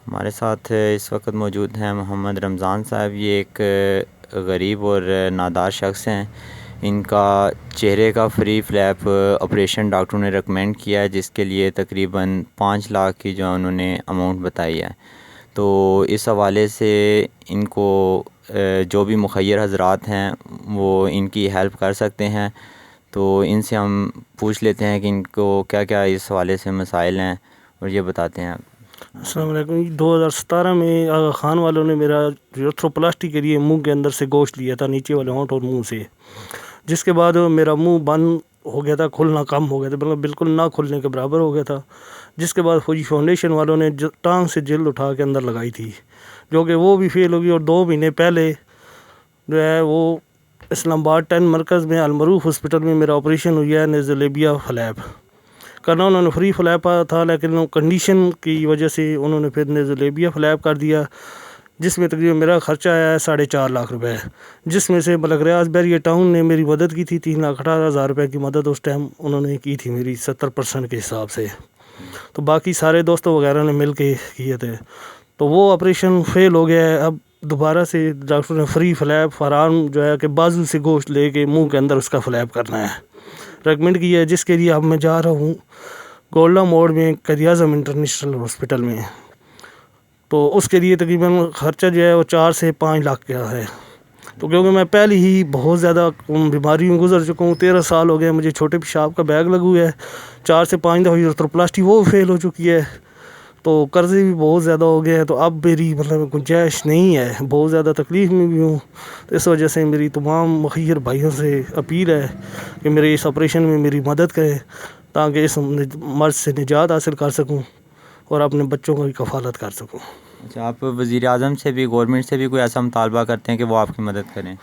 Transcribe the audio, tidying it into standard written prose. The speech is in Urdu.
ہمارے ساتھ اس وقت موجود ہیں محمد رمضان صاحب. یہ ایک غریب اور نادار شخص ہیں. ان کا چہرے کا فری فلیپ آپریشن ڈاکٹروں نے ریکمینڈ کیا ہے، جس کے لیے تقریباً 5 لاکھ کی جو انہوں نے اماؤنٹ بتائی ہے. تو اس حوالے سے ان کو جو بھی مخیر حضرات ہیں وہ ان کی ہیلپ کر سکتے ہیں. تو ان سے ہم پوچھ لیتے ہیں کہ ان کو کیا کیا اس حوالے سے مسائل ہیں اور یہ بتاتے ہیں. السلام علیکم. 2017 میں آغا خان والوں نے میرا یوتھروپلاسٹی کے لیے منہ کے اندر سے گوشت لیا تھا، نیچے والے ہونٹ اور منہ سے، جس کے بعد میرا منہ بند ہو گیا تھا، کھلنا کم ہو گیا تھا، بالکل نہ کھلنے کے برابر ہو گیا تھا. جس کے بعد فوجی فاؤنڈیشن والوں نے ٹانگ سے جلد اٹھا کے اندر لگائی تھی، جو کہ وہ بھی فیل ہوگی. اور 2 مہینے پہلے جو ہے وہ اسلام آباد 10 مرکز میں المعروف ہاسپٹل میں میرا آپریشن ہوا ہے نیزولیبیا فلیپ کرنا. انہوں نے فری فلیپ تھا، لیکن کنڈیشن کی وجہ سے انہوں نے پھر نیزولیبیا فلیپ کر دیا، جس میں تقریباً میرا خرچہ آیا ہے 4.5 لاکھ روپے. جس میں سے ملک ریاض بیریہ ٹاؤن نے میری مدد کی تھی، 3,18,000 روپے کی مدد اس ٹائم انہوں نے کی تھی میری 70% کے حساب سے. تو باقی سارے دوستوں وغیرہ نے مل کے کیے تھے. تو وہ آپریشن فیل ہو گیا ہے. اب دوبارہ سے ڈاکٹر نے فری فلیپ فارام جو ہے کہ بازو سے گوشت لے کے منہ کے اندر اس کا فلیپ کرنا ہے ریکمینڈ کیا ہے، جس کے لیے اب میں جا رہا ہوں گولڈا موڑ میں قائد اعظم انٹرنیشنل ہاسپٹل میں. تو اس کے لیے تقریباً خرچہ جو ہے وہ 4 سے 5 لاکھ کا ہے. تو کیونکہ میں پہلے ہی بہت زیادہ بیماریوں گزر چکا ہوں، 13 سال ہو گئے مجھے چھوٹے پیشاب کا بیگ لگا ہوا ہے، 4 سے 5 دفعہ یوتھروپلاسٹی وہ فیل ہو چکی ہے. تو قرضے بھی بہت زیادہ ہو گئے ہیں. تو اب میری گنجائش نہیں ہے، بہت زیادہ تکلیف میں بھی ہوں. تو اس وجہ سے میری تمام مخیر بھائیوں سے اپیل ہے کہ میرے اس آپریشن میں میری مدد کریں، تاکہ اس مرض سے نجات حاصل کر سکوں اور اپنے بچوں کو بھی کفالت کر سکوں. اچھا، آپ وزیر اعظم سے بھی، گورنمنٹ سے بھی کوئی ایسا مطالبہ کرتے ہیں کہ وہ آپ کی مدد کریں؟